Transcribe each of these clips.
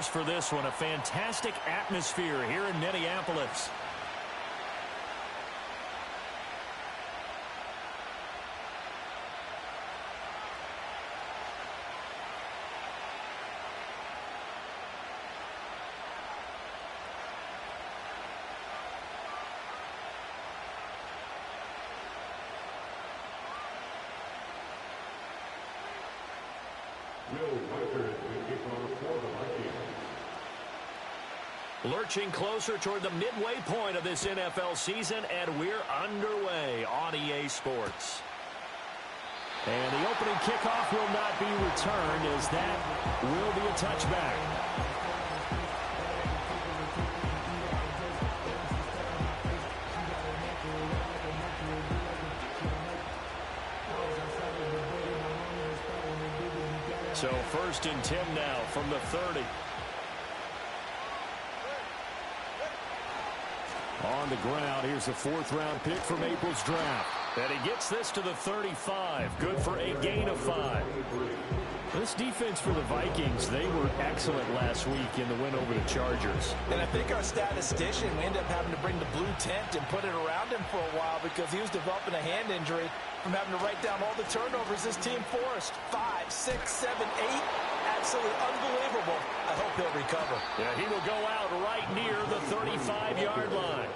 scores for this one. A fantastic atmosphere here in Minneapolis. Lurching closer toward the midway point of this NFL season, and we're underway on EA Sports. And the opening kickoff will not be returned, as that will be a touchback. So 1st and 10 now from the 30. On the ground, here's the 4th-round pick from April's draft. And he gets this to the 35. Good for a gain of 5. This defense for the Vikings, they were excellent last week in the win over the Chargers. And I think our statistician, we ended up having to bring the blue tent and put it around him for a while because he was developing a hand injury from having to write down all the turnovers this team forced. 5, 6, 7, 8. Absolutely unbelievable. I hope he'll recover. Yeah, he will go out right near the 35-yard line.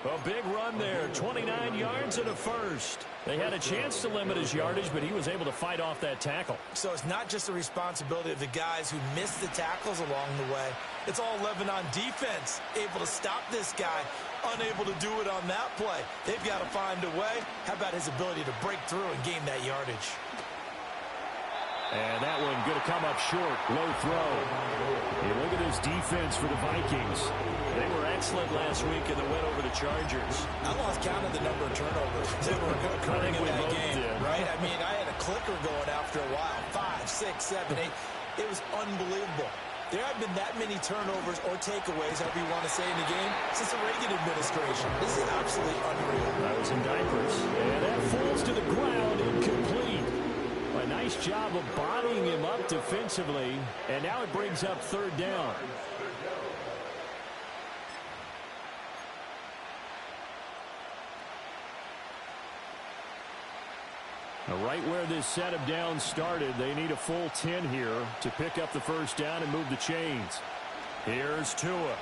A big run there, 29 yards and a first. They had a chance to limit his yardage, but he was able to fight off that tackle. So it's not just the responsibility of the guys who missed the tackles along the way. It's all 11 on defense, able to stop this guy, unable to do it on that play. They've got to find a way. How about his ability to break through and gain that yardage? And that one going to come up short. Low throw. Hey, look at this defense for the Vikings. They were excellent last week in the win over the Chargers. I lost count of the number of turnovers that were occurring in that game, right? I mean, I had a clicker going after a while. 5, 6, 7, 8. It was unbelievable. There have been that many turnovers or takeaways, however you want to say, in the game since the Reagan administration. This is absolutely unreal. I was in diapers. And that falls to the ground, incomplete. A nice job of bodying him up defensively, and now it brings up 3rd down. Now, right where this set of downs started, they need a full 10 here to pick up the 1st down and move the chains. Here's Tua.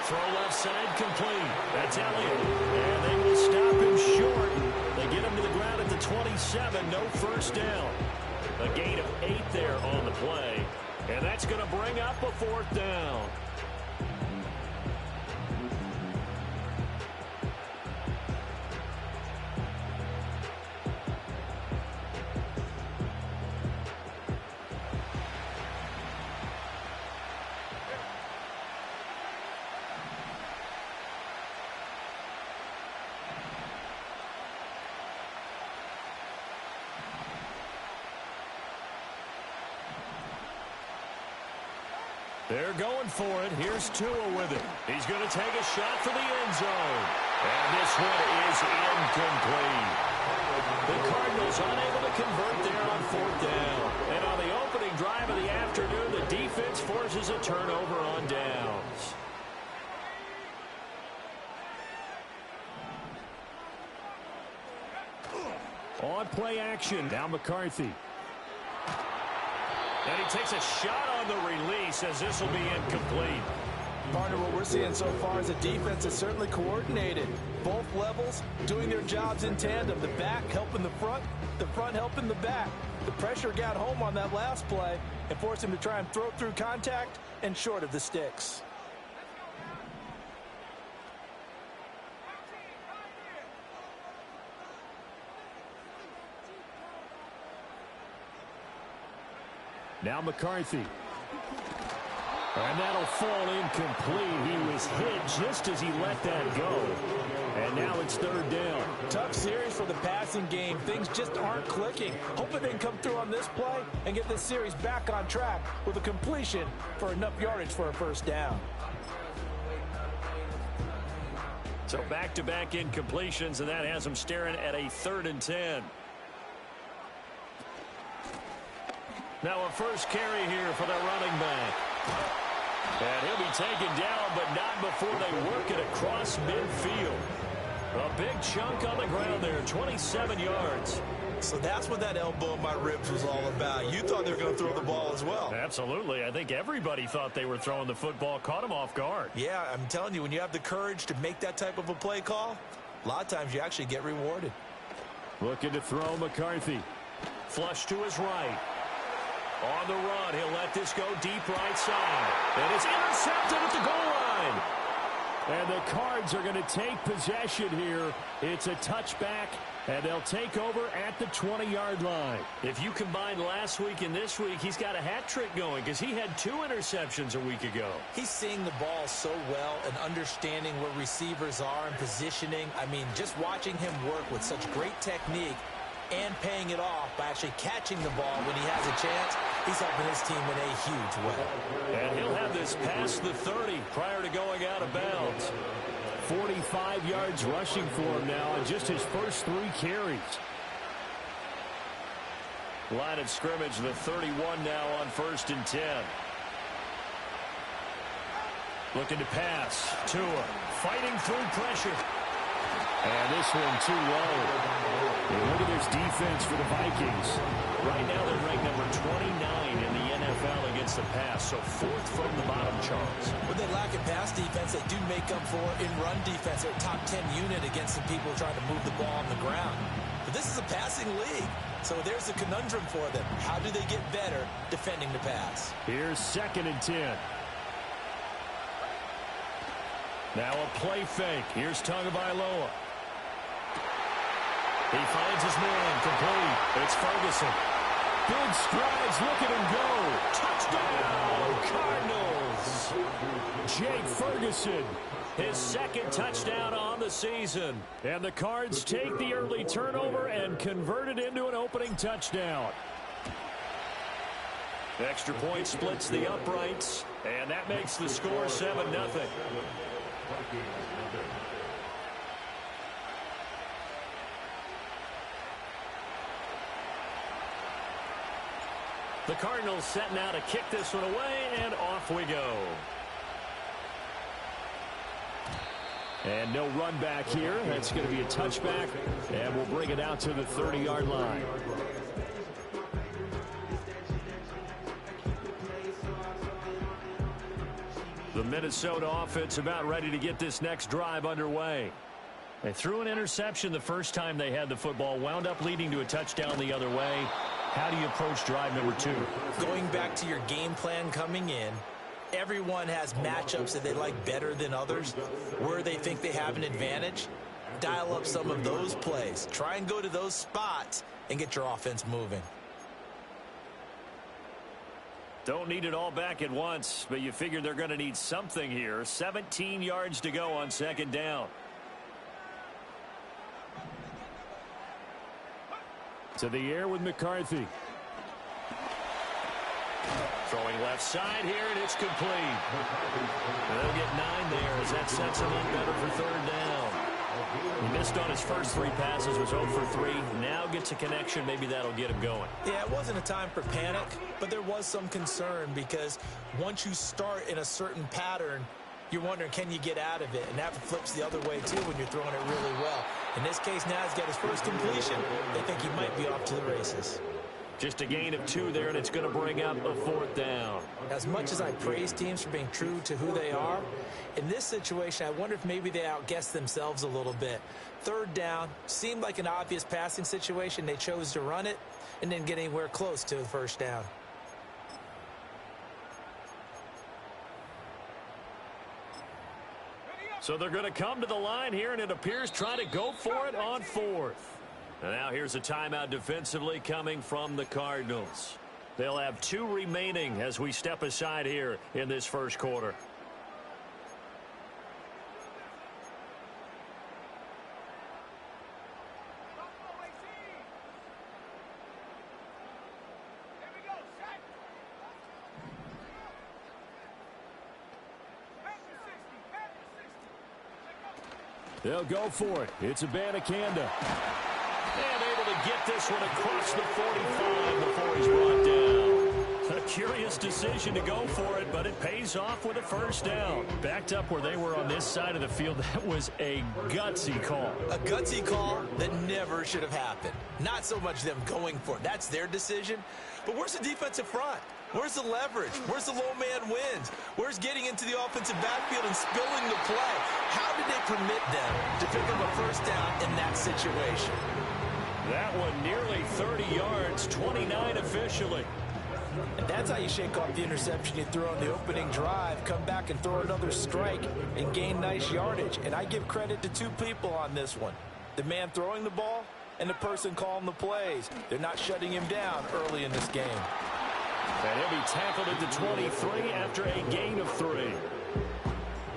Throw left side complete. That's Elliott. And they will stop him short. They get him to the ground at the 27. No 1st down. A gain of 8 there on the play. And that's going to bring up a 4th down. They're going for it. Here's Tua with it. He's going to take a shot for the end zone. And this one is incomplete. The Cardinals unable to convert there on 4th down. And on the opening drive of the afternoon, the defense forces a turnover on downs. On play action, now McCarthy. And he takes a shot on the release as this will be incomplete. Partner, what we're seeing so far is a defense that's certainly coordinated. Both levels doing their jobs in tandem. The back helping the front helping the back. The pressure got home on that last play and forced him to try and throw through contact and short of the sticks. Now McCarthy. And that'll fall incomplete. He was hit just as he let that go. And now it's 3rd down. Tough series for the passing game. Things just aren't clicking. Hoping they can come through on this play and get this series back on track with a completion for enough yardage for a 1st down. So back-to-back incompletions, and that has them staring at a 3rd and 10. Now a first carry here for the running back. And he'll be taken down, but not before they work it across midfield. A big chunk on the ground there, 27 yards. So that's what that elbow in my ribs was all about. You thought they were going to throw the ball as well. Absolutely. I think everybody thought they were throwing the football, caught him off guard. Yeah, I'm telling you, when you have the courage to make that type of a play call, a lot of times you actually get rewarded. Looking to throw McCarthy. Flush to his right. On the run, he'll let this go deep right side. And it's intercepted at the goal line. And the Cards are going to take possession here. It's a touchback, and they'll take over at the 20-yard line. If you combine last week and this week, he's got a hat trick going because he had 2 interceptions a week ago. He's seeing the ball so well and understanding where receivers are and positioning. I mean, just watching him work with such great technique and paying it off by actually catching the ball when he has a chance, he's helping his team in a huge way. And he'll have this past the 30 prior to going out of bounds. 45 yards rushing for him now on just his first 3 carries. Line of scrimmage, the 31 now on 1st and 10. Looking to pass. Tua fighting through pressure. And this one too low. And look at this defense for the Vikings. Right now they're ranked number 29 in the NFL against the pass, so 4th from the bottom, Charles. When they lack in pass defense, they do make up for in run defense. They're a top 10 unit against the people trying to move the ball on the ground. But this is a passing league, so there's a conundrum for them. How do they get better defending the pass? Here's 2nd and 10. Now a play fake. Here's Tagovailoa. He finds his man, complete. It's Ferguson. Big strides, look at him go. Touchdown, Cardinals. Jake Ferguson, his 2nd touchdown on the season. And the Cards take the early turnover and convert it into an opening touchdown. Extra point splits the uprights, and that makes the score 7-0. The Cardinals set now to kick this one away, and off we go. And no run back here. That's going to be a touchback, and we'll bring it out to the 30-yard line. The Minnesota offense about ready to get this next drive underway. They threw an interception the first time they had the football, wound up leading to a touchdown the other way. How do you approach drive number 2? Going back to your game plan coming in, everyone has matchups that they like better than others. Where they think they have an advantage, dial up some of those plays. Try and go to those spots and get your offense moving. Don't need it all back at once, but you figure they're going to need something here. 17 yards to go on 2nd down. To the air with McCarthy. Throwing left side here, and it's complete. And they'll get 9 there as that sets him up better for 3rd down. He missed on his first 3 passes, was 0 for 3. Now gets a connection. Maybe that'll get him going. Yeah, it wasn't a time for panic, but there was some concern because once you start in a certain pattern, you're wondering, can you get out of it? And that flips the other way, too, when you're throwing it really well. In this case, now he's got his first completion. They think he might be off to the races. Just a gain of 2 there, and it's going to bring up a 4th down. As much as I praise teams for being true to who they are, in this situation, I wonder if maybe they outguessed themselves a little bit. 3rd down seemed like an obvious passing situation. They chose to run it and didn't get anywhere close to the 1st down. So they're going to come to the line here, and it appears trying to go for it on 4th. And now here's a timeout defensively coming from the Cardinals. They'll have 2 remaining as we step aside here in this first quarter. They'll go for it. It's Abanikanda. And able to get this one across the 45 before he's brought down. A curious decision to go for it, but it pays off with a first down. Backed up where they were on this side of the field, that was a gutsy call. A gutsy call that never should have happened. Not so much them going for it. That's their decision. But where's the defensive front? Where's the leverage? Where's the low man wins? Where's getting into the offensive backfield and spilling the play? How did they permit them to pick up a first down in that situation? That one nearly 30 yards, 29 officially. And that's how you shake off the interception you threw on the opening drive, come back and throw another strike and gain nice yardage. And I give credit to two people on this one. The man throwing the ball and the person calling the plays. They're not shutting him down early in this game. And he'll be tackled at the 23 after a gain of 3.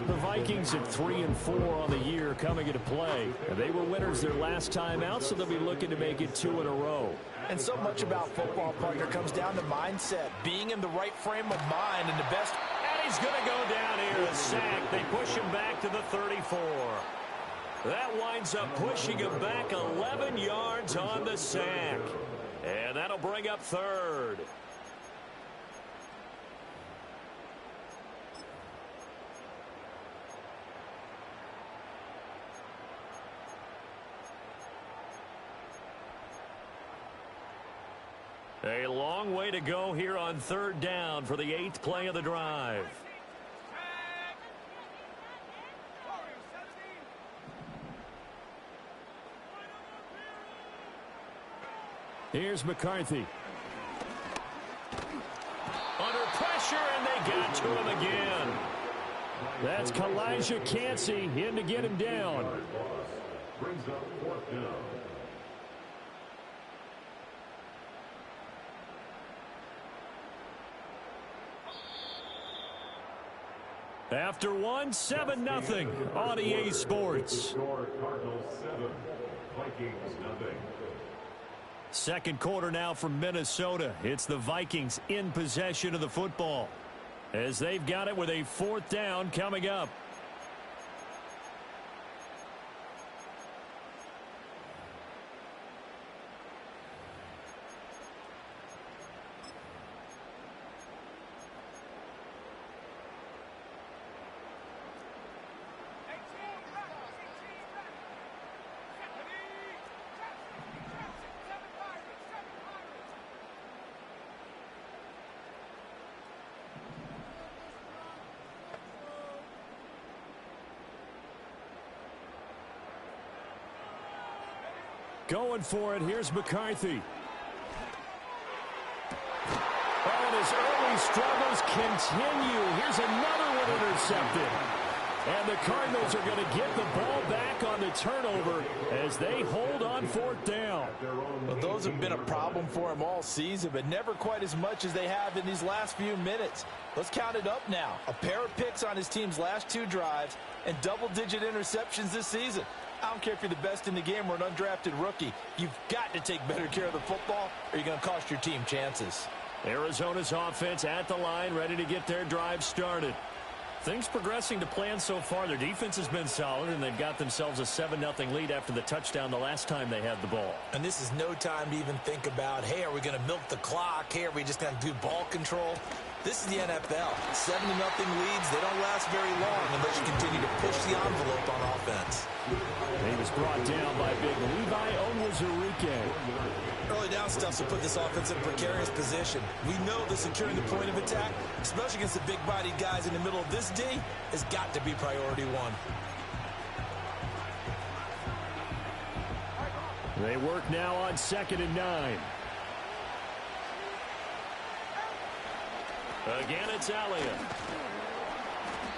The Vikings at 3-4 on the year coming into play. And they were winners their last time out, so they'll be looking to make it 2 in a row. And so much about football, partner, comes down to mindset, being in the right frame of mind and the best. And he's going to go down here, a sack. They push him back to the 34. That winds up pushing him back 11 yards on the sack. And that'll bring up third. A long way to go here on third down for the 8th play of the drive. Here's McCarthy. Under pressure, and they got to him again. That's Kalijah Cansey in to get him down. Brings up 4th down. After 7-0 on EA Sports. Cardinals 7, Vikings 0. Second quarter now from Minnesota. It's the Vikings in possession of the football as they've got it with a 4th down coming up. Going for it. Here's McCarthy. Oh, and his early struggles continue. Here's another one intercepted. And the Cardinals are going to get the ball back on the turnover as they hold on 4th down. Well, those have been a problem for him all season, but never quite as much as they have in these last few minutes. Let's count it up now. A pair of picks on his team's last 2 drives and double-digit interceptions this season. I don't care if you're the best in the game or an undrafted rookie. You've got to take better care of the football or you're going to cost your team chances. Arizona's offense at the line, ready to get their drive started. Things progressing to plan so far. Their defense has been solid, and they've got themselves a 7-0 lead after the touchdown the last time they had the ball. And this is no time to even think about, hey, are we going to milk the clock? Hey, are we just going to do ball control? This is the NFL. 7-0 leads, they don't last very long unless you continue to push the envelope on offense. He was brought down by big Levi Onwuzurike. Early down stuff will put this offense in a precarious position. We know that securing the point of attack, especially against the big-bodied guys in the middle of this D, has got to be priority 1. They work now on 2nd and 9. Again, it's Elliott.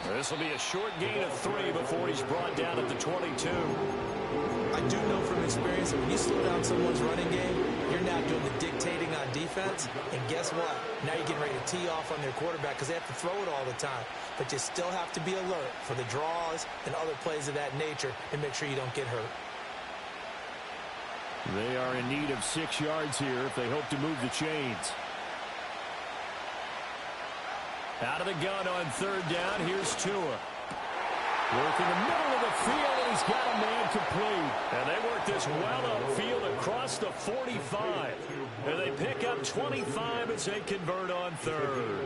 This will be a short gain of 3 before he's brought down at the 22. I do know from experience that when you slow down someone's running game, you're now doing the dictating on defense. And guess what? Now you're getting ready to tee off on their quarterback because they have to throw it all the time. But you still have to be alert for the draws and other plays of that nature and make sure you don't get hurt. They are in need of 6 yards here if they hope to move the chains. Out of the gun on 3rd down. Here's Tua. Work in the middle of the field, and he's got a man complete. And they work this well upfield across the 45. And they pick up 25 as they convert on third.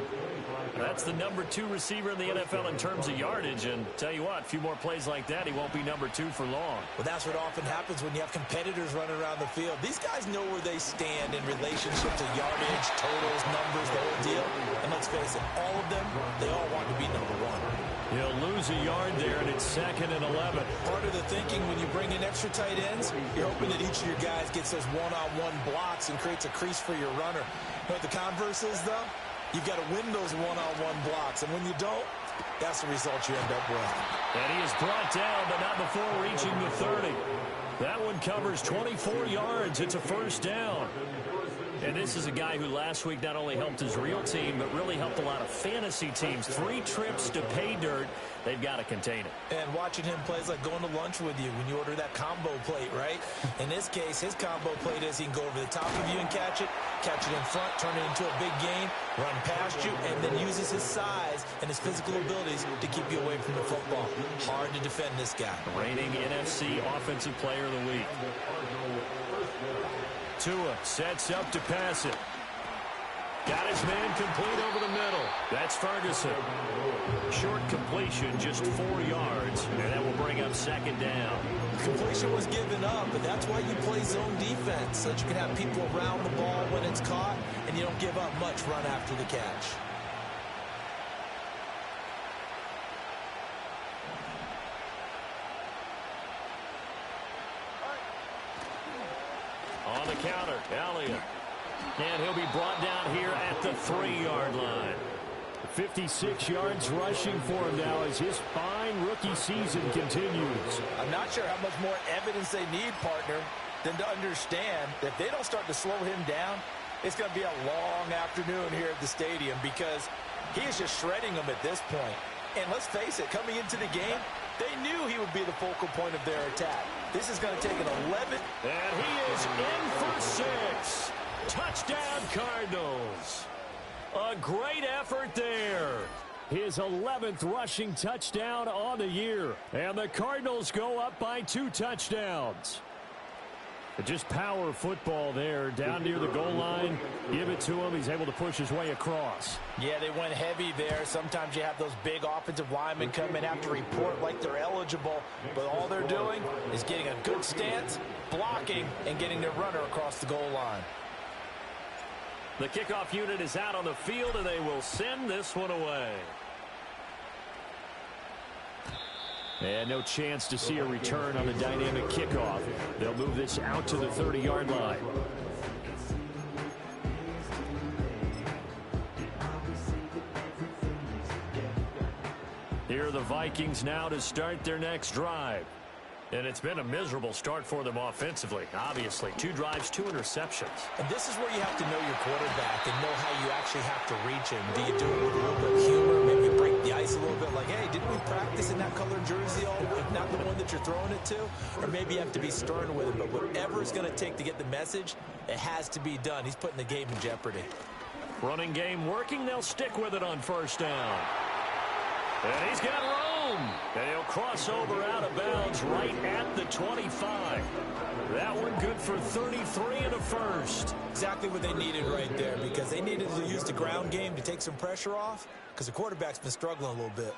That's the number 2 receiver in the NFL in terms of yardage. And tell you what, a few more plays like that, he won't be number 2 for long. Well, that's what often happens when you have competitors running around the field. These guys know where they stand in relationship to yardage, totals, numbers, the whole deal. And let's face it, all of them, they all want to be number 1. He'll lose a yard there, and it's 2nd and 11. Part of the thinking when you bring in extra tight ends, you're hoping that each of your guys gets those one-on-one blocks and creates a crease for your runner. But the converse is, though, you've got to win those one-on-one blocks. And when you don't, that's the result you end up with. And he is brought down, but not before reaching the 30. That one covers 24 yards. It's a first down. And this is a guy who last week not only helped his real team, but really helped a lot of fantasy teams. 3 trips to pay dirt. They've got to contain it. And watching him play is like going to lunch with you when you order that combo plate, right? In this case, his combo plate is he can go over the top of you and catch it in front, turn it into a big gain, run past you, and then uses his size and his physical abilities to keep you away from the football. Hard to defend this guy. Reigning NFC Offensive Player of the Week. Tua sets up to pass it. Got his man complete over the middle. That's Ferguson. Short completion, just 4 yards, and that will bring up 2nd down. Completion was given up, but that's why you play zone defense, so that you can have people around the ball when it's caught, and you don't give up much run after the catch. On the counter, Elliott. And he'll be brought down here at the 3-yard line. 56 yards rushing for him now as his fine rookie season continues. I'm not sure how much more evidence they need, partner, than to understand that if they don't start to slow him down, it's going to be a long afternoon here at the stadium because he is just shredding them at this point. And let's face it, coming into the game, they knew he would be the focal point of their attack. This is going to take an 11. And he is in for 6. Touchdown, Cardinals. A great effort there. His 11th rushing touchdown on the year. And the Cardinals go up by 2 touchdowns. Just power football there, down near the goal line. Give it to him. He's able to push his way across. Yeah, they went heavy there. Sometimes you have those big offensive linemen come in, have to report like they're eligible. But all they're doing is getting a good stance, blocking, and getting their runner across the goal line. The kickoff unit is out on the field, and they will send this one away. And no chance to see a return on the dynamic kickoff. They'll move this out to the 30-yard line. Here are the Vikings now to start their next drive. And it's been a miserable start for them offensively. Obviously, 2 drives, 2 interceptions. And this is where you have to know your quarterback and know how you actually have to reach him. Do you do it with a little bit of humor? Maybe you break the ice a little bit like, hey, didn't we practice in that colored jersey all week? Not the one that you're throwing it to? Or maybe you have to be stern with him. But whatever it's going to take to get the message, it has to be done. He's putting the game in jeopardy. Running game working. They'll stick with it on first down. And he's got room. And he'll cross over out of bounds right at the 25. That one good for 33 and a first. Exactly what they needed right there because they needed to use the ground game to take some pressure off because the quarterback's been struggling a little bit.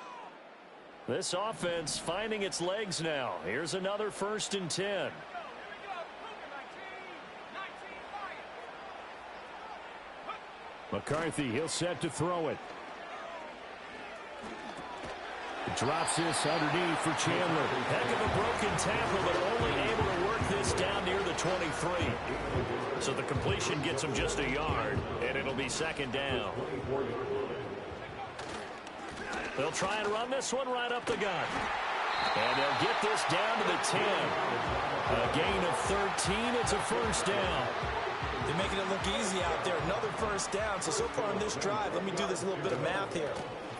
This offense finding its legs now. Here's another 1st and 10. McCarthy, he'll set to throw it. Drops this underneath for Chandler. Heck of a broken tackle, but only able to work this down near the 23. So the completion gets him just a yard, and it'll be 2nd down. They'll try and run this one right up the gut. And they'll get this down to the 10. A gain of 13. It's a first down. They're making it look easy out there. Another first down. So far on this drive, let me do this little bit of math here.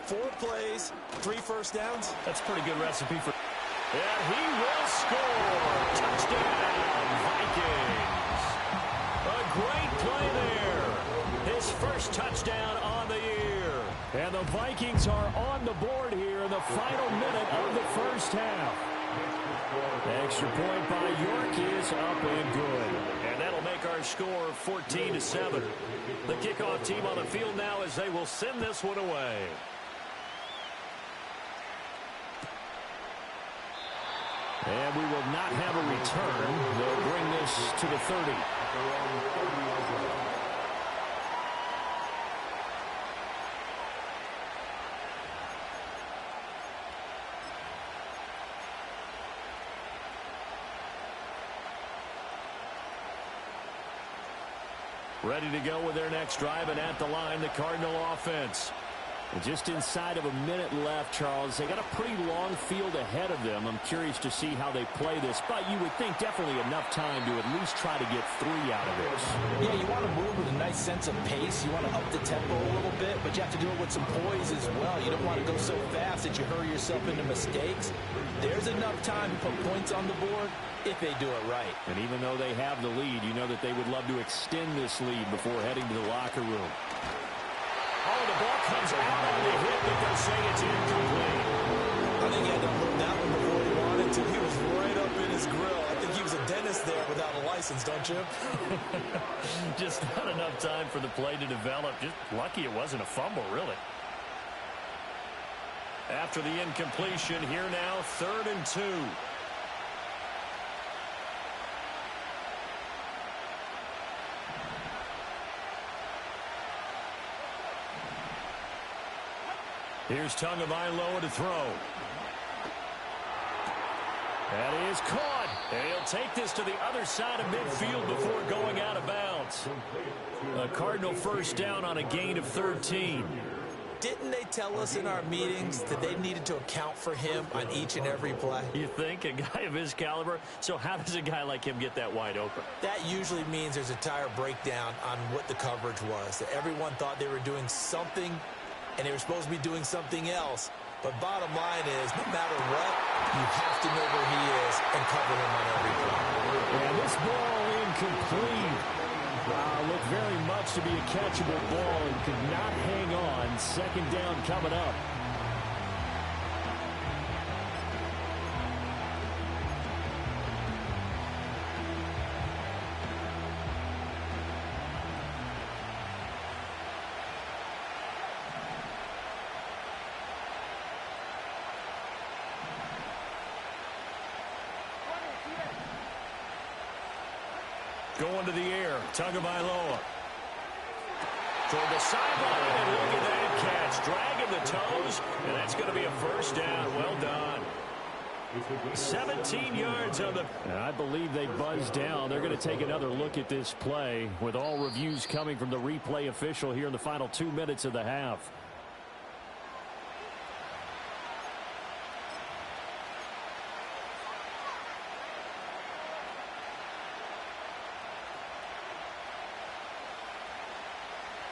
4 plays, 3 first downs. That's a pretty good recipe for... And he will score. Touchdown, Vikings. A great play there. His first touchdown on the year. And the Vikings are on the board here in the final minute of the first half. Extra point by York is up and good. And that'll make our score 14-7. The kickoff team on the field now as they will send this one away. And we will not have a return. They'll bring this to the 30. Ready to go with their next drive, and at the line, the Cardinal offense. And just inside of a minute left, Charles. They got a pretty long field ahead of them. I'm curious to see how they play this, but you would think definitely enough time to at least try to get 3 out of this. Yeah, you want to move with a nice sense of pace. You want to up the tempo a little bit, but you have to do it with some poise as well. You don't want to go so fast that you hurry yourself into mistakes. There's enough time to put points on the board if they do it right. And even though they have the lead, you know that they would love to extend this lead before heading to the locker room. Oh, the ball comes out on the hit, but they'll say it's incomplete. I think he had to move that one before he wanted to. He was right up in his grill. I think he was a dentist there without a license, don't you? Just not enough time for the play to develop. Just lucky it wasn't a fumble, really. After the incompletion, here now, 3rd and 2. Here's Tagovailoa to throw. That is caught. And he'll take this to the other side of midfield before going out of bounds. A Cardinal first down on a gain of 13. Didn't they tell us in our meetings that they needed to account for him on each and every play? You think? A guy of his caliber? So how does a guy like him get that wide open? That usually means there's a tire breakdown on what the coverage was. That everyone thought they were doing something, and they were supposed to be doing something else. But bottom line is, no matter what, you have to know where he is and cover him on every play. And this ball incomplete. Looked very much to be a catchable ball and could not hang on. 2nd down coming up. Going to the air, Tagovailoa. Toward the sideline, and look at that catch. Dragging the toes, and that's going to be a first down. Well done. 17 yards on the... And I believe they buzzed down. They're going to take another look at this play, with all reviews coming from the replay official here in the final 2 minutes of the half.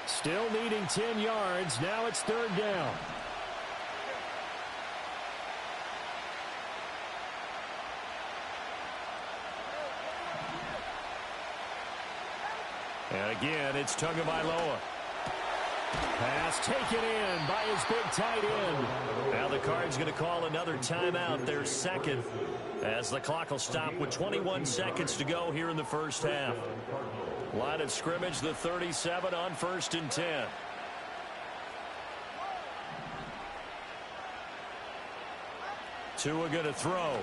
Still needing 10 yards. Now it's 3rd down. And again, it's Tagovailoa. Pass taken in by his big tight end. Now the Cards going to call another timeout, their 2nd, as the clock will stop with 21 seconds to go here in the first half. Line of scrimmage, the 37 on 1st and 10. Tua going to throw.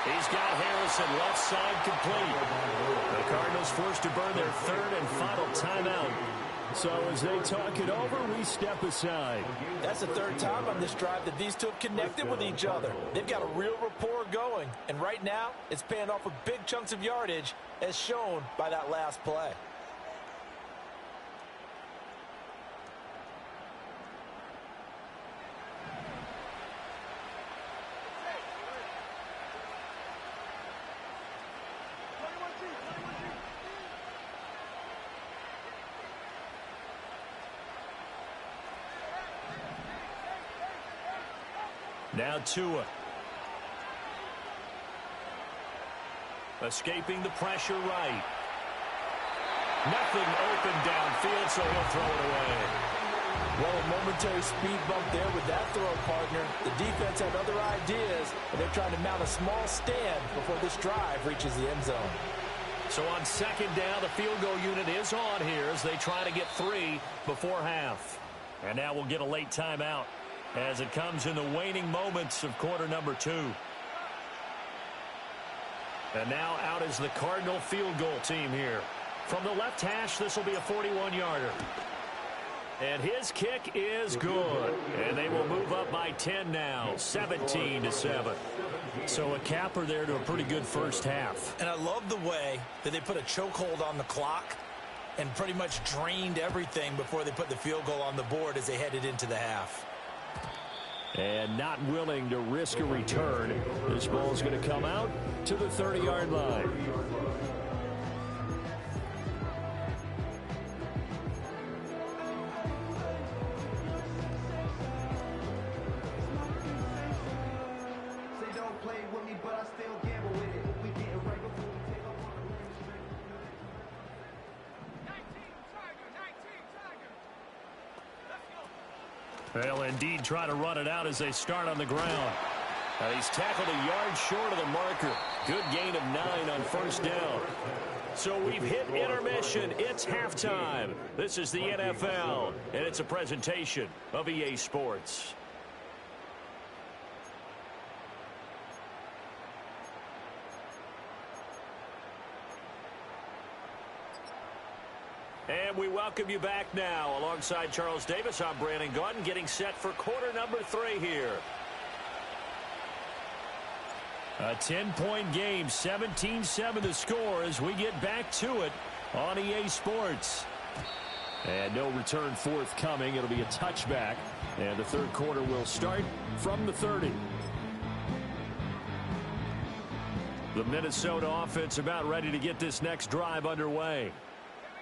He's got Harrison left side complete. The Cardinals forced to burn their 3rd and final timeout. So as they talk it over, we step aside. That's the 3rd time on this drive that these two have connected with each other. They've got a real rapport going. And right now, it's paying off with big chunks of yardage, as shown by that last play. Now Tua. Escaping the pressure right. Nothing open downfield, so he'll throw it away. Well, a momentary speed bump there with that throw, partner. The defense had other ideas, and they're trying to mount a small stand before this drive reaches the end zone. So on second down, the field goal unit is on here as they try to get 3 before half. And now we'll get a late timeout as it comes in the waning moments of quarter number 2. And now out is the Cardinal field goal team here. From the left hash, this will be a 41-yarder. And his kick is good. And they will move up by 10 now, 17-7. So a capper there to a pretty good first half. And I love the way that they put a chokehold on the clock and pretty much drained everything before they put the field goal on the board as they headed into the half. And not willing to risk a return. This ball is going to come out to the 30-yard line. They'll indeed try to run it out as they start on the ground. And he's tackled a yard short of the marker. Good gain of 9 on first down. So we've hit intermission. It's halftime. This is the NFL, and it's a presentation of EA Sports. And we welcome you back now. Alongside Charles Davis, I'm Brandon Gaudin, getting set for quarter number 3 here. A 10-point game, 17-7 the score as we get back to it on EA Sports. And no return forthcoming. It'll be a touchback. And the third quarter will start from the 30. The Minnesota offense about ready to get this next drive underway.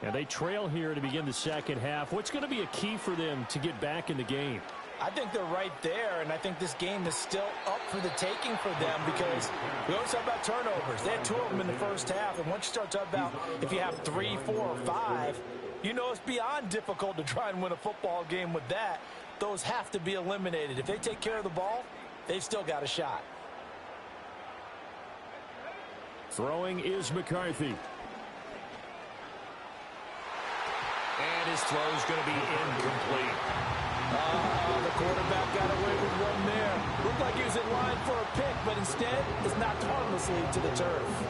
And they trail here to begin the second half. What's going to be a key for them to get back in the game? I think they're right there, and I think this game is still up for the taking for them because we always talk about turnovers. They had 2 of them in the first half, and once you start talking about if you have 3, 4, or 5, you know it's beyond difficult to try and win a football game with that. Those have to be eliminated. If they take care of the ball, they've still got a shot. Throwing is McCarthy. And his throw is going to be incomplete. The quarterback got away with one there. Looked like he was in line for a pick, but instead is knocked harmlessly to the turf.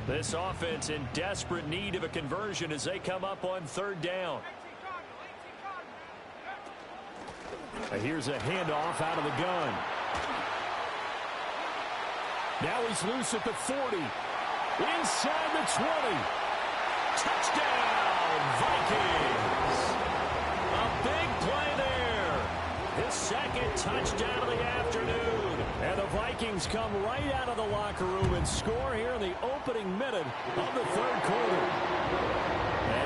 This offense in desperate need of a conversion as they come up on third down. Here's a handoff out of the gun. Now he's loose at the 40. Inside the 20. Touchdown, Vikings. A big play there. His second touchdown of the afternoon. And the Vikings come right out of the locker room and score here in the opening minute of the third quarter.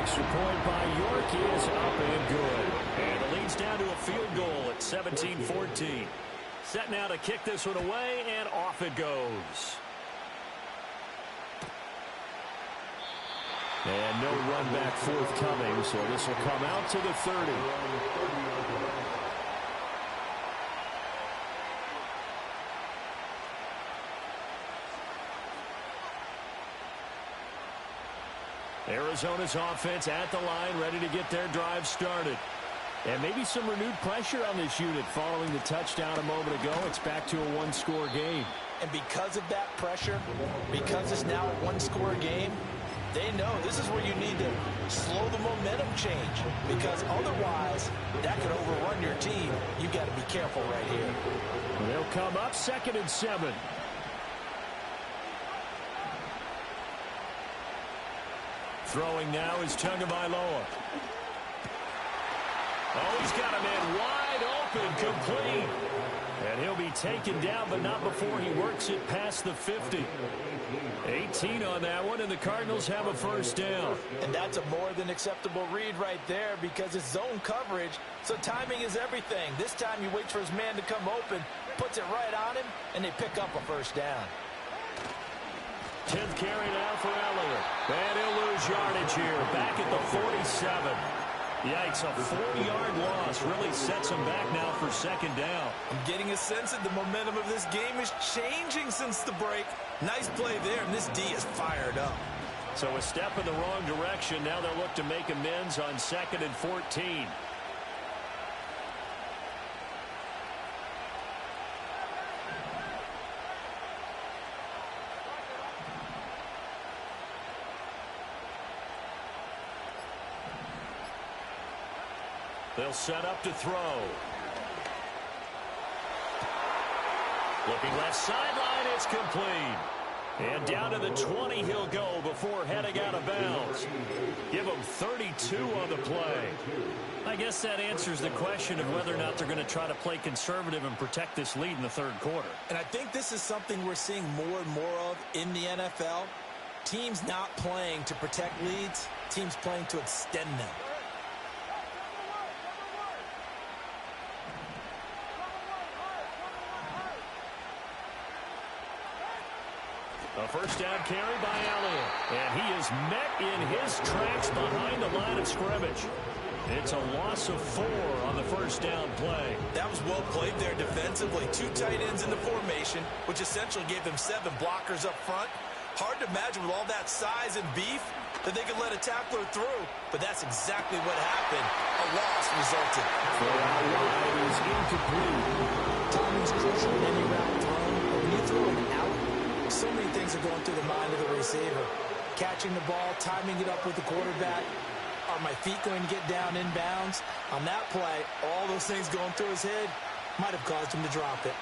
Extra point by York is up and good. And it leads down to a field goal at 17-14. Set now to kick this one away, and off it goes. And no run back forthcoming, so this will come out to the 30. Arizona's offense at the line, ready to get their drive started. And maybe some renewed pressure on this unit following the touchdown a moment ago. It's back to a one-score game. And because of that pressure, because it's now a one-score game, they know this is where you need to slow the momentum change. Because otherwise, that could overrun your team. You've got to be careful right here. They'll come up 2nd and 7. Throwing now is Tagovailoa. Oh, he's got a man wide open, complete. And he'll be taken down, but not before he works it past the 50. 18 on that one, and the Cardinals have a first down. And that's a more than acceptable read right there because it's zone coverage, so timing is everything. This time he waits for his man to come open, puts it right on him, and they pick up a first down. 10th carry now for Elliott. lose yardage here, back at the 47. Yikes, a 4-yard loss really sets them back now for second down. I'm getting a sense that the momentum of this game is changing since the break. Nice play there, and this D is fired up. So a step in the wrong direction. Now they'll look to make amends on 2nd and 14. They'll set up to throw. Looking left sideline, it's complete. And down to the 20 he'll go before heading out of bounds. Give him 32 on the play. I guess that answers the question of whether or not they're going to try to play conservative and protect this lead in the third quarter. And I think this is something we're seeing more and more of in the NFL. Teams not playing to protect leads, teams playing to extend them. A first down carry by Allen. And he is met in his tracks behind the line of scrimmage. It's a loss of 4 on the first down play. That was well played there defensively. 2 tight ends in the formation, which essentially gave them 7 blockers up front. Hard to imagine with all that size and beef that they could let a tackler through. But that's exactly what happened. A loss resulted. For out wide is incomplete. Timing's crucial in any route thrown. But when you throw it out, so many things are going through the mind of the receiver. Catching the ball, timing it up with the quarterback. Are my feet going to get down in bounds? On that play, all those things going through his head might have caused him to drop it.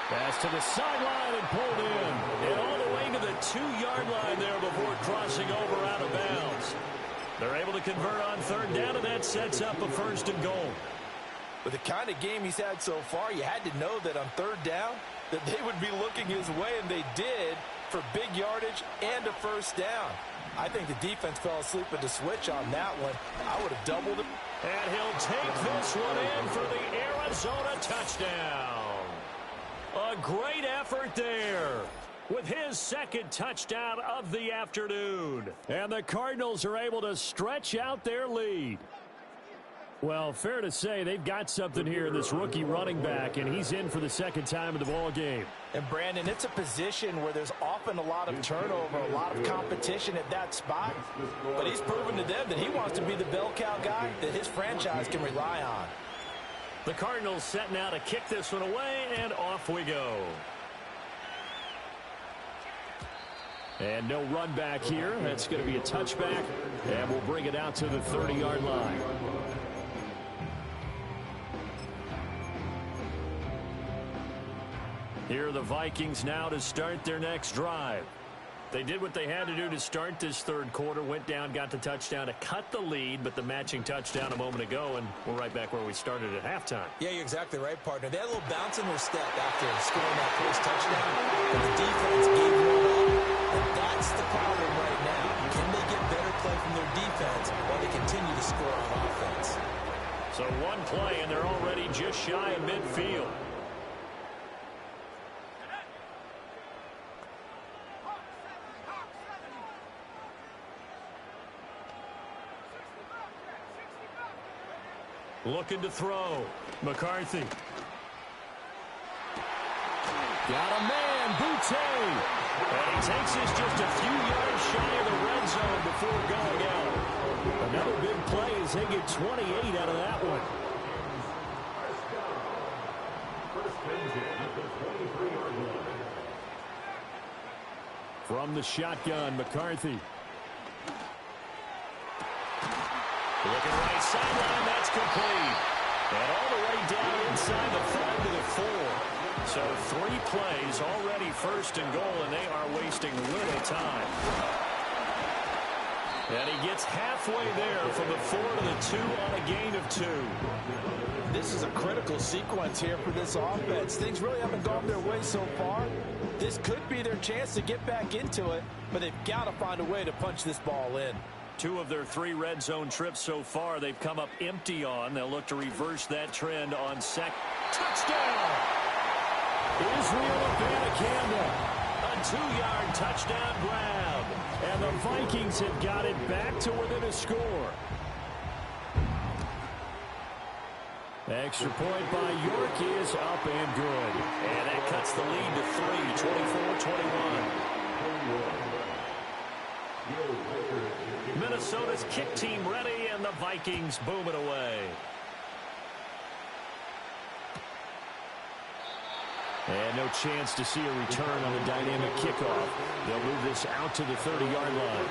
Pass to the sideline and pulled in. And all the way to the 2-yard line there before crossing over out of bounds. They're able to convert on third down, and that sets up a first and goal. With the kind of game he's had so far, you had to know that on third down, that they would be looking his way, and they did, for big yardage and a first down. I think the defense fell asleep with the switch on that one. I would have doubled it. And he'll take this one in for the Arizona touchdown. A great effort there with his second touchdown of the afternoon. And the Cardinals are able to stretch out their lead. Well, fair to say they've got something here in this rookie running back, and he's in for the second time in the ball game. And, Brandon, it's a position where there's often a lot of turnover, a lot of competition at that spot. But he's proven to them that he wants to be the bell cow guy that his franchise can rely on. The Cardinals setting out to kick this one away, and off we go. And no run back here. That's going to be a touchback, and we'll bring it out to the 30-yard line. Here are the Vikings now to start their next drive. They did what they had to do to start this third quarter, went down, got the touchdown to cut the lead, but the matching touchdown a moment ago, and we're right back where we started at halftime. Yeah, you're exactly right, partner. They had a little bounce in their step after scoring that first touchdown, but the defense gave one up, and that's the problem right now. Can they get better play from their defense while they continue to score on offense? So one play, and they're already just shy of midfield. Looking to throw. McCarthy. Got a man, Boutte. And he takes this just a few yards shy of the red zone before going out. Another big play as they get 28 out of that one. From the shotgun, McCarthy. Looking right sideline, that's complete. And all the way down inside the 5 to the 4. So 3 plays already first and goal, and they are wasting little time. And he gets halfway there from the 4 to the 2 on a gain of 2. This is a critical sequence here for this offense. Things really haven't gone their way so far. This could be their chance to get back into it, but they've got to find a way to punch this ball in. 2 of their 3 red zone trips so far they've come up empty on. They'll look to reverse that trend on touchdown! Israel Abanikanda. A 2-yard touchdown grab. And the Vikings have got it back to within a score. Extra point by York is up and good. And that cuts the lead to 3, 24-21. Minnesota's kick team ready, and the Vikings boom it away. And no chance to see a return on the dynamic kickoff. They'll move this out to the 30-yard line.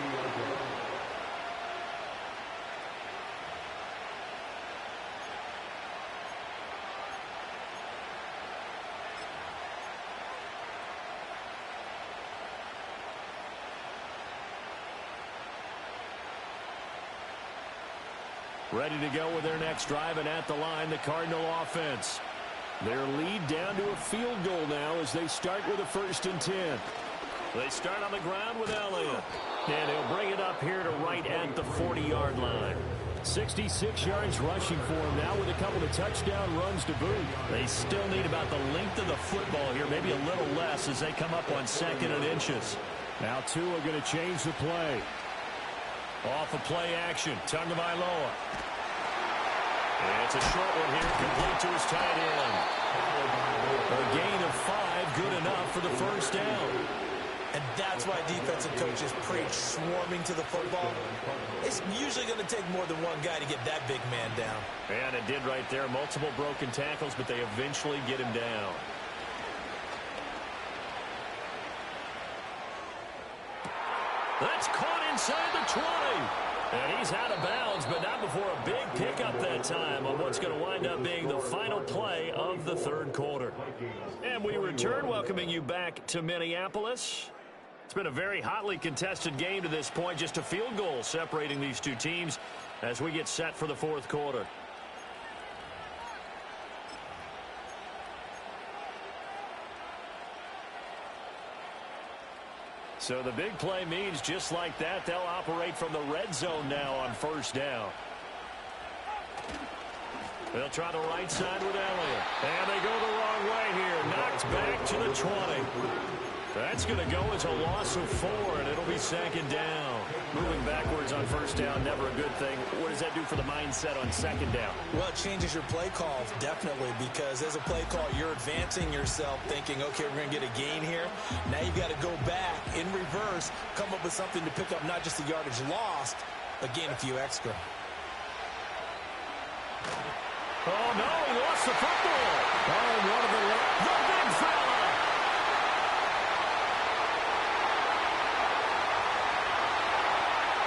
Ready to go with their next drive, and at the line, the Cardinal offense. Their lead down to a field goal now as they start with a 1st and 10. They start on the ground with Elliott. And he'll bring it up here to right at the 40-yard line. 66 yards rushing for him now with a couple of touchdown runs to boot. They still need about the length of the football here, maybe a little less as they come up on 2nd and inches. Now Tua going to change the play. Off of play action, Tagovailoa. It's a short one here, complete to his tight end. A gain of 5, good enough for the 1st down. And that's why defensive coaches preach swarming to the football. It's usually going to take more than one guy to get that big man down. And it did right there. Multiple broken tackles, but they eventually get him down. That's caught inside the 20. And he's out of bounds, but not before a big pickup that time on what's going to wind up being the final play of the 3rd quarter. And we return, welcoming you back to Minneapolis. It's been a very hotly contested game to this point, just a field goal separating these two teams as we get set for the 4th quarter. So the big play means just like that, they'll operate from the red zone now on 1st down. They'll try the right side with Elliott. And they go the wrong way here. Knocked back to the 20. That's going to go as a loss of 4, and it'll be 2nd down. Moving backwards on 1st down, never a good thing. What does that do for the mindset on 2nd down? Well, it changes your play calls, definitely, because as a play call, you're advancing yourself thinking, okay, we're going to get a gain here. Now you've got to go back in reverse, come up with something to pick up not just the yardage lost, but gain a few extra. Oh, no, he lost the football. Oh, one of the big fella.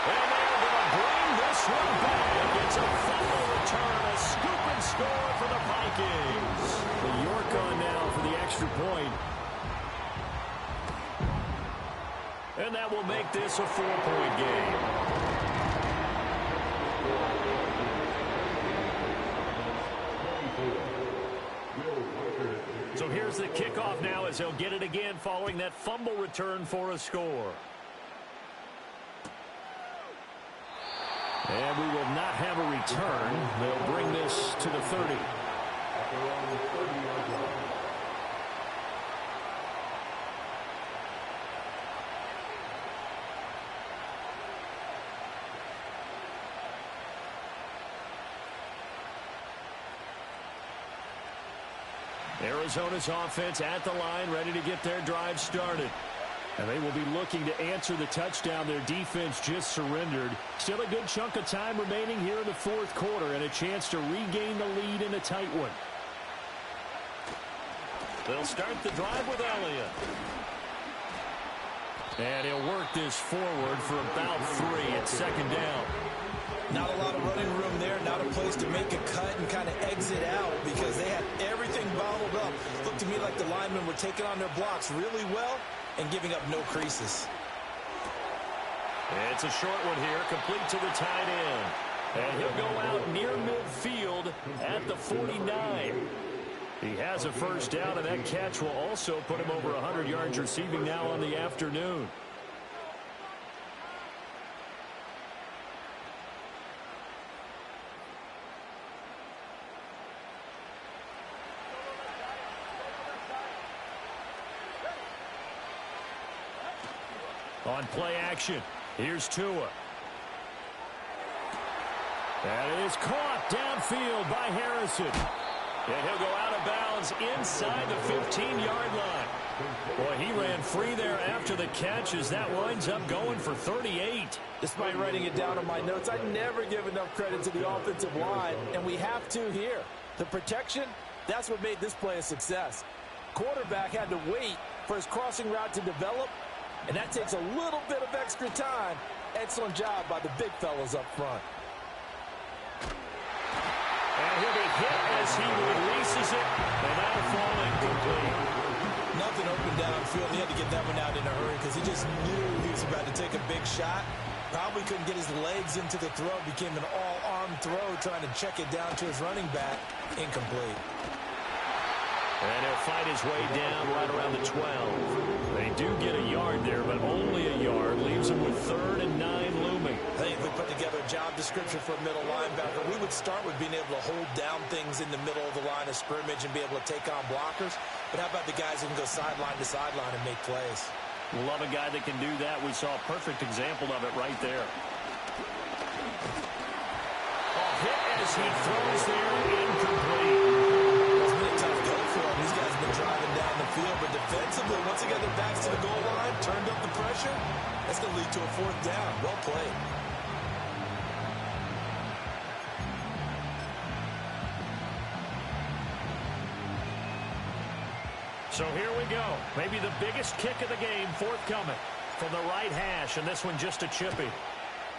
And they're going to bring this one back. It's a fumble return, a scoop and score for the Vikings. The York on now for the extra point. And that will make this a 4-point game. So here's the kickoff now as they'll get it again following that fumble return for a score. And we will not have a return. They'll bring this to the 30. Arizona's offense at the line, ready to get their drive started. And they will be looking to answer the touchdown their defense just surrendered. Still a good chunk of time remaining here in the 4th quarter and a chance to regain the lead in a tight one. They'll start the drive with Elliott. And he'll work this forward for about 3 at 2nd down. Not a lot of running room there, not a place to make a cut and kind of exit out because they had everything bottled up. Looked to me like the linemen were taking on their blocks really well and giving up no creases. It's a short one here, complete to the tight end. And he'll go out near midfield at the 49. He has a 1st down, and that catch will also put him over 100 yards receiving now on the afternoon. On play action, here's Tua. That is caught downfield by Harrison. And he'll go out of bounds inside the 15-yard line. Boy, he ran free there after the catch as that winds up going for 38. Despite writing it down on my notes, I never give enough credit to the offensive line, and we have to here. The protection, that's what made this play a success. Quarterback had to wait for his crossing route to develop, and that takes a little bit of extra time. Excellent job by the big fellas up front. And he'll be hit as he releases it, and that'll fall incomplete. Nothing open downfield. He had to get that one out in a hurry because he just knew he was about to take a big shot. Probably couldn't get his legs into the throw. Became an all-arm throw trying to check it down to his running back. Incomplete. And he'll fight his way down right around the 12. They do get a yard there, but only a yard. Leaves him with 3rd and 9 looming. I think if we put together a job description for a middle linebacker, we would start with being able to hold down things in the middle of the line of scrimmage and be able to take on blockers. But how about the guys who can go sideline to sideline and make plays? Love a guy that can do that. We saw a perfect example of it right there. Hit as he throws there, incomplete. It's been a tough go for him. These guys have been driving down the field, but defensively, once they get their backs to the goal line, turned up the pressure, that's going to lead to a 4th down. Well played. So here we go. Maybe the biggest kick of the game forthcoming from the right hash, and this one just a chippy.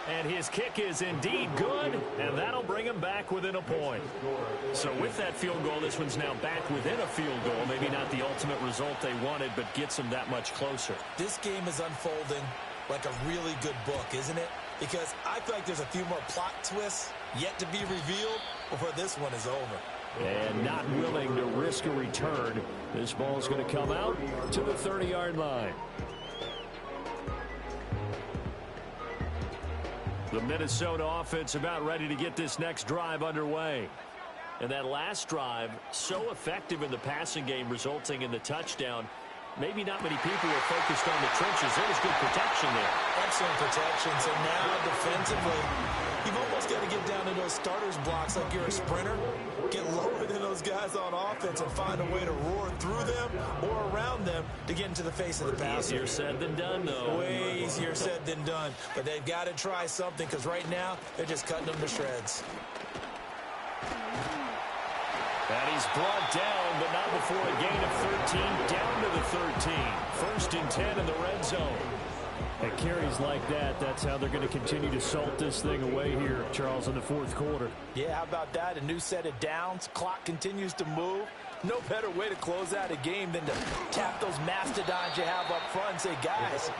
And his kick is indeed good, and that'll bring him back within a point. So with that field goal, this one's now back within a field goal. Maybe not the ultimate result they wanted, but gets them that much closer. This game is unfolding like a really good book, isn't it? Because I feel like there's a few more plot twists yet to be revealed before this one is over. And not willing to risk a return. This ball's going to come out to the 30-yard line. The Minnesota offense about ready to get this next drive underway. And that last drive, so effective in the passing game, resulting in the touchdown. Maybe not many people were focused on the trenches. There was good protection there. Excellent protection. So now defensively, you've almost got to get down to those starters blocks like you're a sprinter. Get lower than those guys on offense and find a way to roar through them or around them to get into the face of the passer. Easier said than done, though. Way easier said than done. But they've got to try something because right now they're just cutting them to shreds. And he's brought down, but not before a gain of 13, down to the 13. 1st and 10 in the red zone. At carries like that, that's how they're going to continue to salt this thing away here, Charles, in the 4th quarter. Yeah, how about that? A new set of downs. Clock continues to move. No better way to close out a game than to tap those mastodons you have up front and say, guys,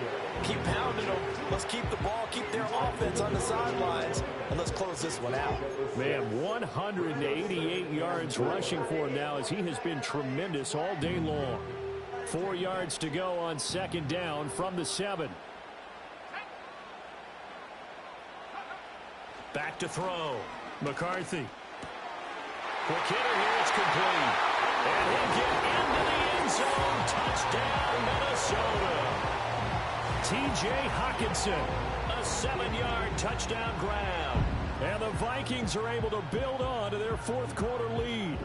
keep pounding them. Let's keep the ball, keep their offense on the sidelines, and let's close this one out. Man, 188 yards rushing for him now as he has been tremendous all day long. 4 yards to go on 2nd down from the 7. Back to throw. McCarthy. Quick hitter here, it's complete. And he'll get into the end zone. Touchdown, Minnesota. T.J. Hockenson, a 7-yard touchdown grab. And the Vikings are able to build on to their 4th quarter lead.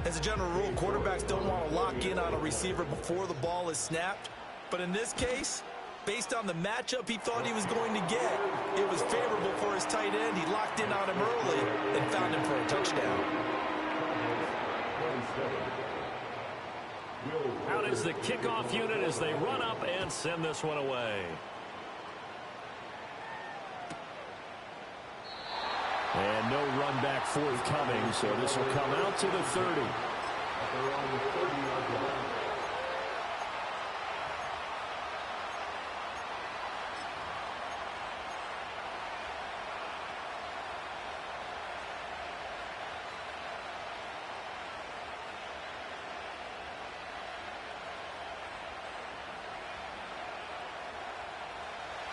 As a general rule, quarterbacks don't want to lock in on a receiver before the ball is snapped. But in this case, based on the matchup he thought he was going to get, it was favorable for his tight end. He locked in on him early and found him for a touchdown. Out is the kickoff unit as they run up and send this one away. And no run back forthcoming, so this will come out to the 30.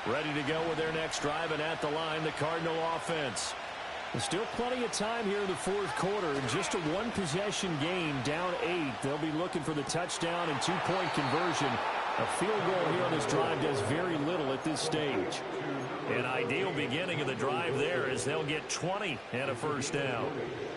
Ready to go with their next drive, and at the line, the Cardinal offense. There's still plenty of time here in the 4th quarter. Just a 1-possession game, down 8. They'll be looking for the touchdown and 2-point conversion A field goal here on this drive does very little at this stage. An ideal beginning of the drive there as they'll get 20 and a first down.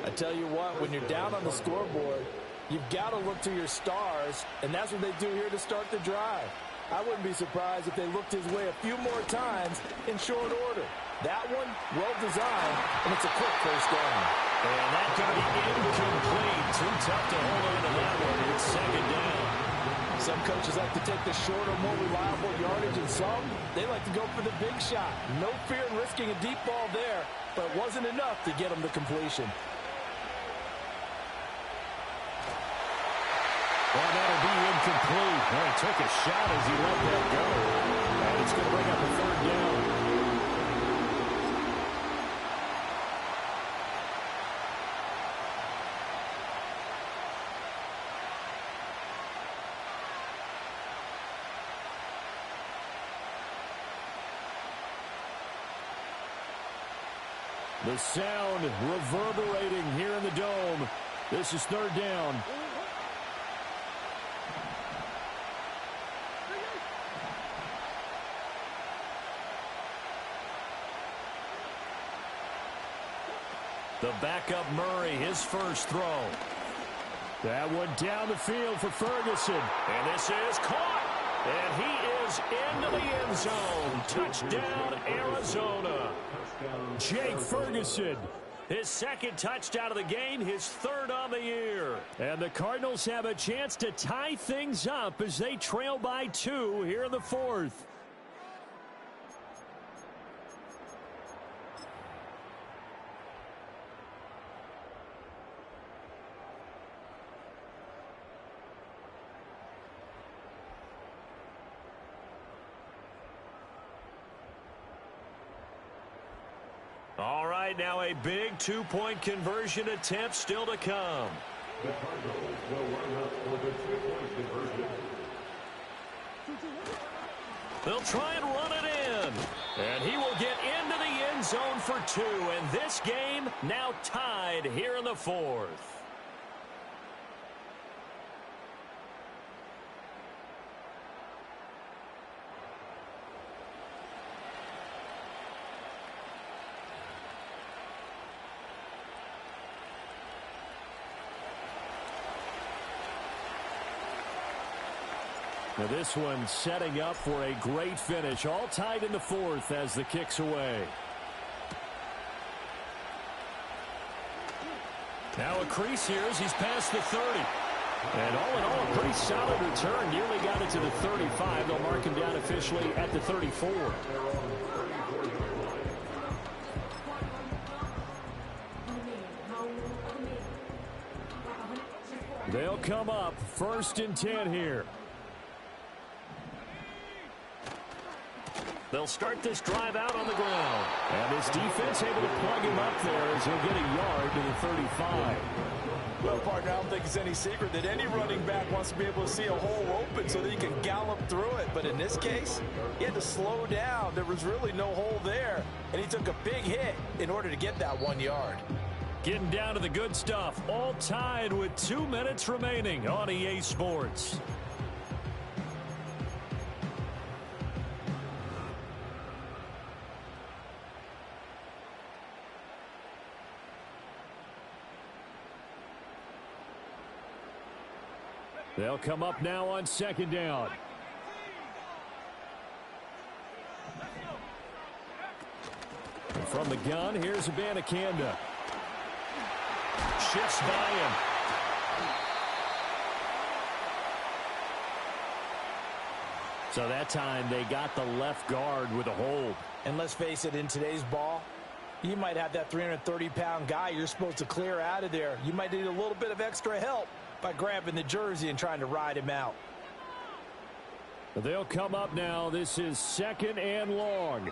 I tell you what, when you're down on the scoreboard, you've got to look to your stars, and that's what they do here to start the drive. I wouldn't be surprised if they looked his way a few more times in short order. That one, well designed, and it's a quick first down. And that's going to be incomplete. Too tough to hold on to that one. It's second down. Some coaches like to take the shorter, more reliable yardage, and some, they like to go for the big shot. No fear in risking a deep ball there, but it wasn't enough to get them to completion. Well, that'll be incomplete. Well, he took a shot as he let that go. And it's going to bring up a third down. The sound reverberating here in the dome. This is third down. The backup Murray, his first throw. That one down the field for Ferguson. And this is caught. And he is into the end zone. Touchdown, Arizona. Jake Ferguson, his second touchdown of the game, his third on the year. And the Cardinals have a chance to tie things up as they trail by 2 here in the fourth. All right, now a big two-point conversion attempt still to come. The Cardinals will line up for the two-point conversion. They'll try and run it in. And he will get into the end zone for 2. And this game now tied here in the fourth. Now this one setting up for a great finish. All tied in the fourth as the kick's away. Now a crease here as he's past the 30. And all in all, a pretty solid return. Nearly got it to the 35. They'll mark him down officially at the 34. They'll come up 1st and 10 here. They'll start this drive out on the ground. And this defense able to plug him up there as he'll get a yard to the 35. Well, partner, I don't think it's any secret that any running back wants to be able to see a hole open so that he can gallop through it. But in this case, he had to slow down. There was really no hole there. And he took a big hit in order to get that 1 yard. Getting down to the good stuff. All tied with 2 minutes remaining on EA Sports. They'll come up now on 2nd down. And from the gun, here's Abanikanda. Shifts by him. So that time they got the left guard with a hold. And let's face it, in today's ball, you might have that 330-pound guy you're supposed to clear out of there. You might need a little bit of extra help by grabbing the jersey and trying to ride him out. They'll come up now. This is 2nd and long.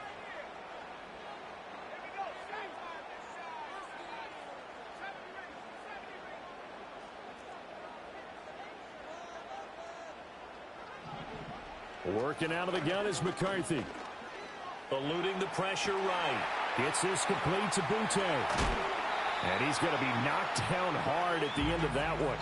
Working out of the gun is McCarthy. Eluding the pressure right. Gets this complete to Butte. And he's going to be knocked down hard at the end of that one.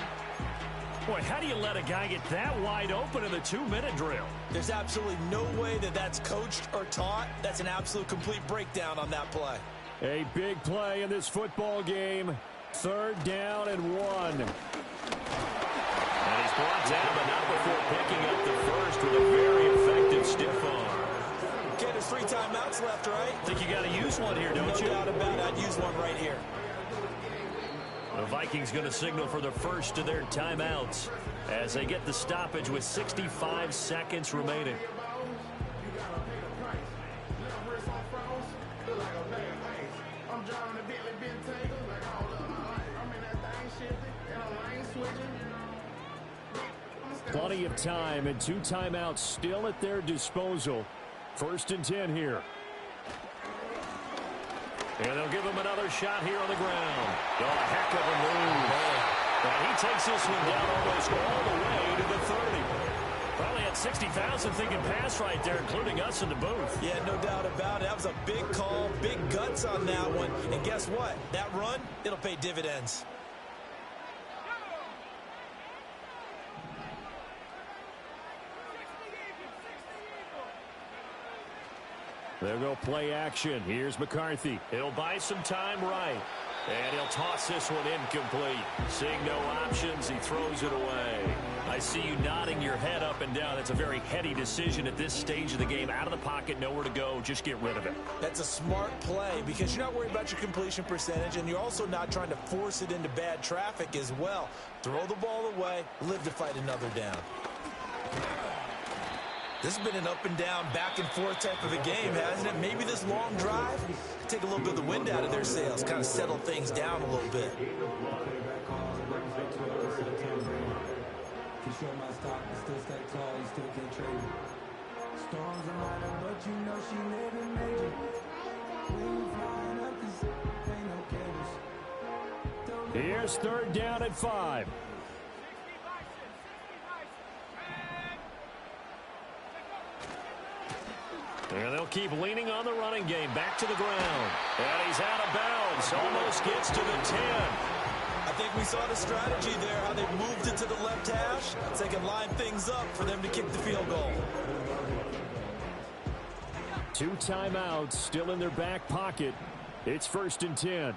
Boy, how do you let a guy get that wide open in the 2-minute drill? There's absolutely no way that that's coached or taught. That's an absolute complete breakdown on that play. A big play in this football game. 3rd down and 1. And he's brought down, but not before picking up the first with a very effective stiff arm. Okay, there's 3 timeouts left, right? Think you got to use one here, don't you? No doubt about it. I'd use one right here. The Vikings going to signal for the first of their timeouts as they get the stoppage with 65 seconds remaining. Plenty of time and 2 timeouts still at their disposal. 1st and 10 here. And they'll give him another shot here on the ground. Oh, a heck of a move. And he takes this one down almost all the way to the 30. Probably had 60,000 thinking pass right there, including us in the booth. Yeah, no doubt about it. That was a big call, big guts on that one. And guess what? That run, it'll pay dividends. They'll go play action. Here's McCarthy. He'll buy some time right. And he'll toss this one incomplete. Seeing no options, he throws it away. I see you nodding your head up and down. That's a very heady decision at this stage of the game. Out of the pocket, nowhere to go. Just get rid of it. That's a smart play because you're not worried about your completion percentage, and you're also not trying to force it into bad traffic as well. Throw the ball away, live to fight another down. This has been an up and down, back and forth type of a game, hasn't it? Maybe this long drive, take a little bit of the wind out of their sails, kind of settle things down a little bit. Here's 3rd down and 5. And they'll keep leaning on the running game. Back to the ground. And he's out of bounds. Almost gets to the 10. I think we saw the strategy there, how they moved it to the left hash so they can line things up for them to kick the field goal. 2 timeouts still in their back pocket. It's 1st and 10.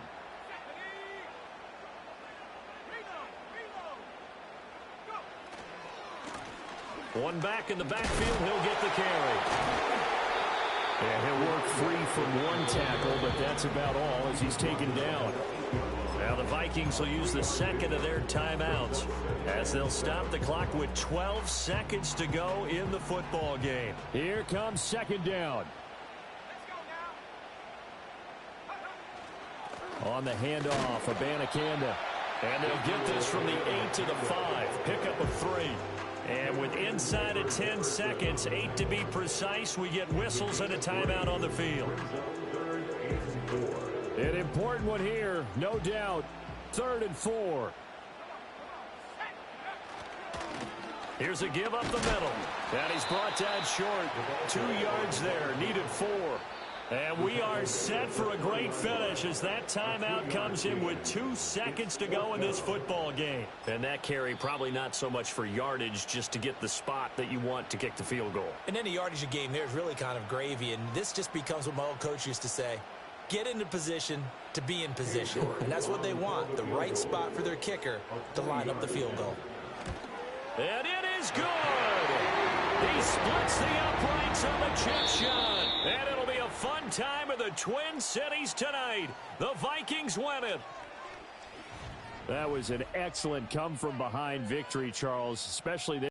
One back in the backfield. He'll get the carry. And he'll work free from one tackle, but that's about all as he's taken down. Now the Vikings will use the 2nd of their timeouts as they'll stop the clock with 12 seconds to go in the football game. Here comes 2nd down. On the handoff, Abanikanda. And they'll get this from the 8 to the 5. Pickup of 3. And with inside of 10 seconds, 8 to be precise, we get whistles and a timeout on the field. An important one here, no doubt. 3rd and 4. Here's a give up the middle. And he's brought down short. 2 yards there, needed 4. And we are set for a great finish as that timeout comes in with 2 seconds to go in this football game. And that carry probably not so much for yardage, just to get the spot that you want to kick the field goal. And any yardage a game there is really kind of gravy, and this just becomes what my old coach used to say. Get into position to be in position. And that's what they want, the right spot for their kicker to line up the field goal. And it is good. He splits the uprights on the chip shot. And it'll be a fun time in the Twin Cities tonight. The Vikings win it. That was an excellent come-from-behind victory, Charles, especially there.